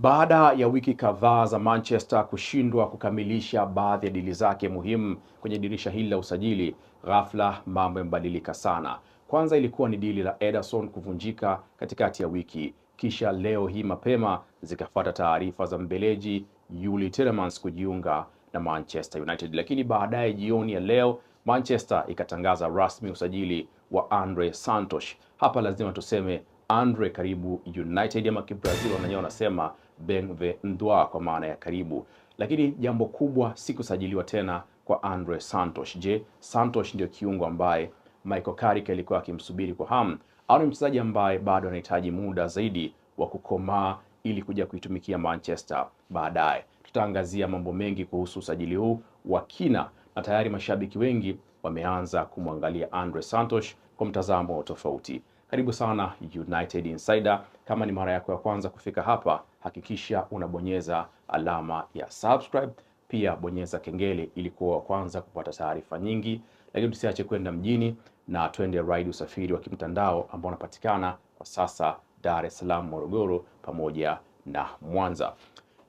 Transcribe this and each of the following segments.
Baada ya wiki kadhaa za Manchester kushindwa kukamilisha baadhi ya dili zake muhimu kwenye dirisha hili la usajili, ghafla mambo yamebadilika sana. Kwanza ilikuwa ni dili la Ederson kuvunjika katikati ya wiki, kisha leo hii mapema zikafuata taarifa za Mbeleji Yuri Tielemans kujiunga na Manchester United. Lakini baadaye jioni ya leo Manchester ikatangaza rasmi usajili wa Andre Santos. Hapa lazima tuseme Andre karibu United, ama Kibrazil wanasema Bem-vindo kwa maana ya karibu. Lakini jambo kubwa si kusajiliwa tena kwa Andre Santos. Je, Santos ndio kiungo ambaye Michael Carrick alikuwa akimsubiri kwa hamu, au ni mchezaji ambaye bado anahitaji muda zaidi wa kukomaa ili kuja kuitumikia Manchester baadaye? Tutaangazia mambo mengi kuhusu usajili huu wa kina, na tayari mashabiki wengi wameanza kumwangalia Andre Santos kwa mtazamo tofauti. Karibu sana United Insider. Kama ni mara yako ya kwanza kufika hapa, hakikisha unabonyeza alama ya subscribe, pia bonyeza kengele ili kuwa wa kwanza kupata taarifa nyingi. Lakini tusiache kwenda mjini na twende ride usafiri wa kimtandao ambao unapatikana kwa sasa Dar es Salaam, Morogoro pamoja na Mwanza.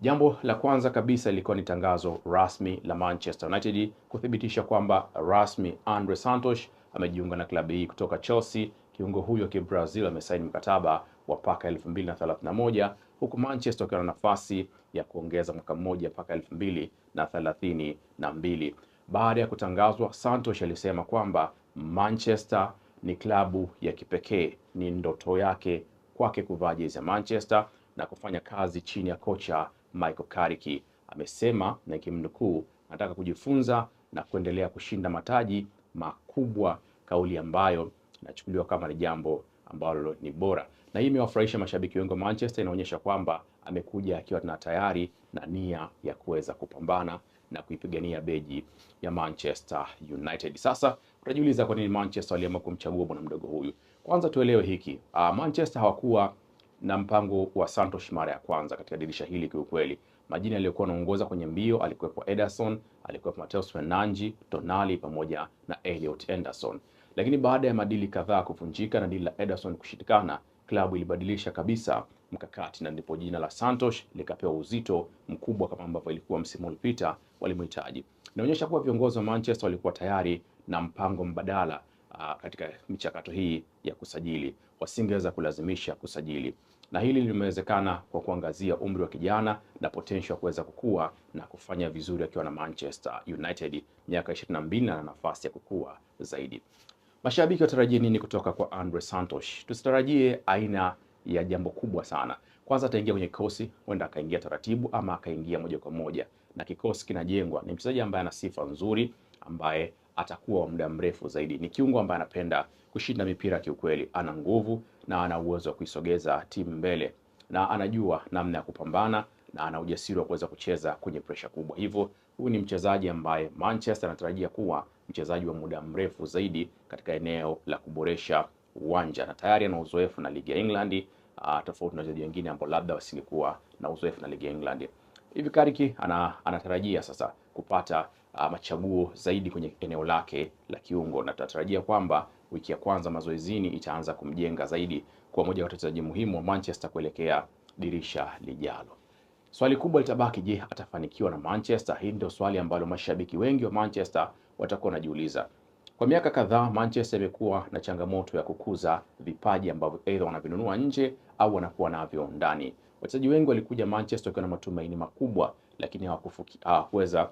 Jambo la kwanza kabisa ilikuwa ni tangazo rasmi la Manchester United kuthibitisha kwamba rasmi Andre Santos amejiunga na klabu hii kutoka Chelsea. Kiungo huyo wa Brazil amesaini mkataba wa mpaka 2031 huku Manchester wakiwa na nafasi ya kuongeza mwaka mmoja mpaka 2032. Baada ya kutangazwa, Santos alisema kwamba Manchester ni klabu ya kipekee, ni ndoto yake kwake kuvaa jezi ya Manchester na kufanya kazi chini ya kocha Michael Carrick. Amesema na kimnukuu, nataka kujifunza na kuendelea kushinda mataji makubwa, kauli ambayo inachukuliwa kama ni jambo ambalo ni bora, na hii imewafurahisha mashabiki wengi wa Manchester. Inaonyesha kwamba amekuja akiwa na tayari na nia ya kuweza kupambana na kuipigania beji ya Manchester United. Sasa utajiuliza kwa nini Manchester waliamua kumchagua bwana mdogo huyu. Kwanza tuelewe hiki, Manchester hawakuwa na mpango wa Santos mara ya kwanza katika dirisha hili. Kiukweli majina aliyokuwa anaongoza kwenye mbio alikuwepo Ederson, alikuwepo Matheus Fernandes, Tonali pamoja na Elliot Anderson. Lakini baada ya madili kadhaa kuvunjika na dili la Ederson kushindikana, klabu ilibadilisha kabisa mkakati, na ndipo jina la Santos likapewa uzito mkubwa kama ambavyo ilikuwa msimu uliopita walimhitaji. Inaonyesha kuwa viongozi wa Manchester walikuwa tayari na mpango mbadala katika michakato hii ya kusajili, wasingeweza kulazimisha kusajili, na hili limewezekana kwa kuangazia umri wa kijana na potential kuweza kukua na kufanya vizuri akiwa na Manchester United. Miaka 22 na nafasi ya kukua zaidi. Mashabiki watarajie nini kutoka kwa Andre Santos? Tusitarajie aina ya jambo kubwa sana. Kwanza ataingia kwenye kikosi, huenda akaingia taratibu ama akaingia moja kwa moja, na kikosi kinajengwa. Ni mchezaji ambaye ana sifa nzuri, ambaye atakuwa wa muda mrefu zaidi. Ni kiungo ambaye anapenda kushinda mipira kiukweli, ana nguvu na ana uwezo wa kuisogeza timu mbele, na anajua namna ya kupambana na ana ujasiri wa kuweza kucheza kwenye presha kubwa. Hivyo huyu ni mchezaji ambaye Manchester anatarajia kuwa mchezaji wa muda mrefu zaidi katika eneo la kuboresha uwanja, na tayari ana uzoefu na ligi ya England, tofauti na wachezaji wengine ambao labda wasingekuwa na uzoefu na ligi ya England. Hivi Carrick anatarajia sasa kupata machaguo zaidi kwenye eneo lake la kiungo, na tunatarajia kwamba wiki ya kwanza mazoezini itaanza kumjenga zaidi kwa moja wa wachezaji muhimu wa Manchester kuelekea dirisha lijalo. Swali kubwa litabaki, je, atafanikiwa na Manchester? Hii ndio swali ambalo mashabiki wengi wa Manchester watakuwa wanajiuliza. Kwa miaka kadhaa Manchester imekuwa na changamoto ya kukuza vipaji ambavyo aidha wanavinunua nje au wanakuwa navyo ndani. Wachezaji wengi walikuja Manchester wakiwa na matumaini makubwa, lakini hawakuweza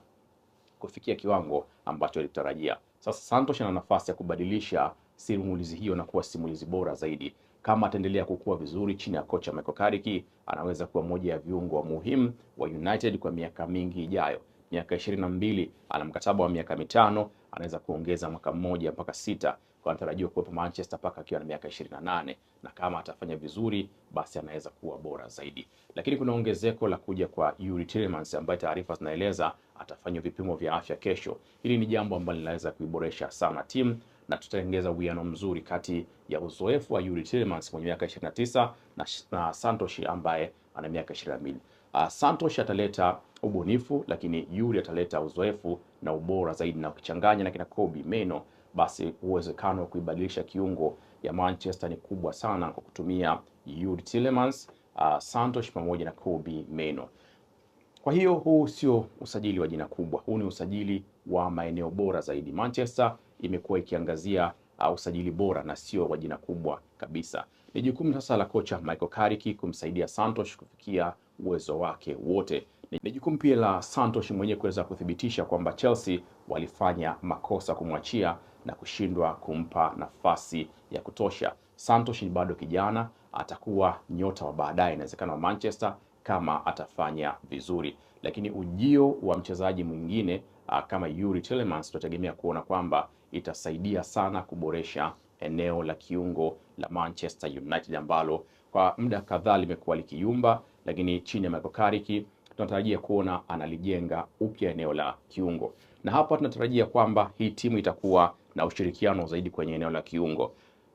kufikia kiwango ambacho walitarajia. Sasa Santos ana nafasi ya kubadilisha simulizi hiyo na kuwa simulizi bora zaidi. Kama ataendelea kukua vizuri chini ya kocha Michael Carrick, anaweza kuwa moja ya viungo muhimu wa United kwa miaka mingi ijayo. Miaka 22, ana mkataba wa miaka 5, anaweza kuongeza mwaka mmoja mpaka 6, kwa anatarajiwa kuwepo Manchester mpaka akiwa na miaka 28, na kama atafanya vizuri basi anaweza kuwa bora zaidi. Lakini kuna ongezeko la kuja kwa Yuri Tielemans ambaye taarifa zinaeleza atafanya vipimo vya afya kesho. Hili ni jambo ambalo linaweza kuiboresha sana timu, na tutaongeza uwiano mzuri kati ya uzoefu wa Yuri Tielemans mwenye miaka 29 na Santos ambaye ana miaka 22. Santos ataleta ubunifu, lakini Yuri ataleta uzoefu na ubora zaidi, na ukichanganya na kina Kobbie Mainoo, basi uwezekano wa kuibadilisha kiungo ya Manchester ni kubwa sana kwa kutumia Yuri Tielemans Santos pamoja na Kobbie Mainoo. Kwa hiyo huu sio usajili wa jina kubwa, huu ni usajili wa maeneo bora zaidi. Manchester imekuwa ikiangazia usajili bora na sio wa jina kubwa kabisa. Ni jukumu sasa la kocha Michael Carrick kumsaidia Santos kufikia uwezo wake wote. Ni jukumu pia la Santos mwenyewe kuweza kuthibitisha kwamba Chelsea walifanya makosa kumwachia na kushindwa kumpa nafasi ya kutosha. Santos ni bado kijana, atakuwa nyota wa baadaye, inawezekana wa Manchester kama atafanya vizuri, lakini ujio wa mchezaji mwingine kama Youri Tielemans tutategemea kuona kwamba itasaidia sana kuboresha eneo la kiungo la Manchester United ambalo kwa muda kadhaa limekuwa likiyumba, lakini chini ya Michael Carrick tunatarajia kuona analijenga upya eneo la kiungo, na hapa tunatarajia kwamba hii timu itakuwa na ushirikiano zaidi kwenye eneo la kiungo.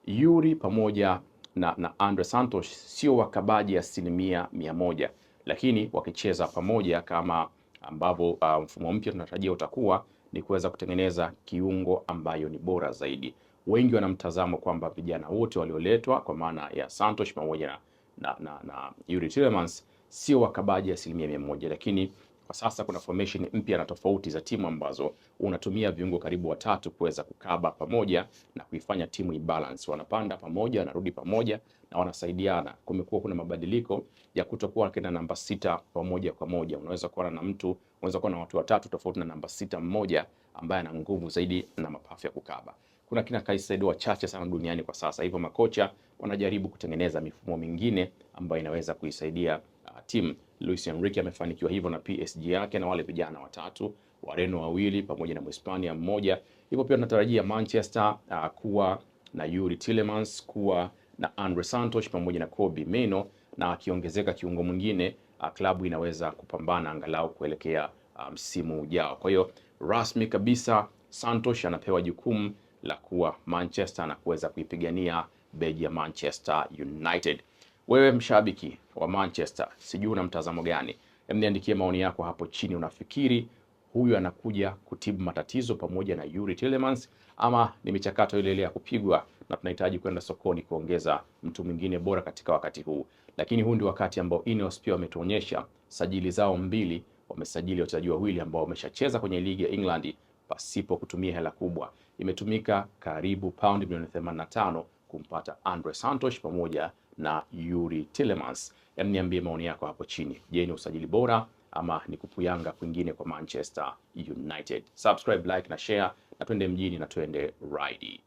Youri pamoja na Andre Santos sio wakabaji 100%, lakini wakicheza pamoja kama ambavyo mfumo mpya tunatarajia utakuwa ni kuweza kutengeneza kiungo ambayo ni bora zaidi. Wengi wanamtazamo kwamba vijana wote walioletwa kwa maana ya Santos pamoja na Youri Tielemans sio wakabaji 100%, lakini kwa sasa kuna formation mpya na tofauti za timu ambazo unatumia viungo karibu watatu kuweza kukaba pamoja na kuifanya timu ibalance. Wanapanda pamoja, wanarudi pamoja na wanasaidiana. Kumekuwa kuna mabadiliko ya kutokuwa kina namba 6 pamoja kwa moja. Unaweza kuwa na mtu, unaweza kuwa na watu watatu tofauti na namba 6 mmoja ambaye ana nguvu zaidi na mapafu ya kukaba. Kuna kina Caicedo wachache sana duniani kwa sasa. Hivyo makocha wanajaribu kutengeneza mifumo mingine ambayo inaweza kuisaidia timu. Luis Enrique amefanikiwa hivyo na PSG yake na wale vijana watatu, Wareno wawili pamoja na Mhispania mmoja. Hivyo pia tunatarajia Manchester kuwa na Youri Tielemans, kuwa na Andre Santos pamoja na Kobbie Mainoo, na akiongezeka kiungo mwingine klabu inaweza kupambana angalau kuelekea msimu ujao. Kwa hiyo rasmi kabisa Santos anapewa jukumu la kuwa Manchester na kuweza kuipigania beji ya Manchester United. Wewe mshabiki wa Manchester, sijui una mtazamo gani? Niandikie maoni yako hapo chini. Unafikiri huyu anakuja kutibu matatizo pamoja na Youri Tielemans, ama ni michakato ile ile ya kupigwa na tunahitaji kwenda sokoni kuongeza mtu mwingine bora katika wakati huu? Lakini huu ndio wakati ambao Ineos pia wametuonyesha sajili zao mbili, wamesajili wachezaji wawili ambao wameshacheza kwenye ligi ya England pasipo kutumia hela kubwa. Imetumika karibu paundi milioni 85 kumpata Andre Santos pamoja na Youri Tielemans. Niambie maoni yako hapo chini. Je, ni usajili bora ama ni kupuyanga kwingine kwa Manchester United? Subscribe, like na share, na twende mjini na twende ride.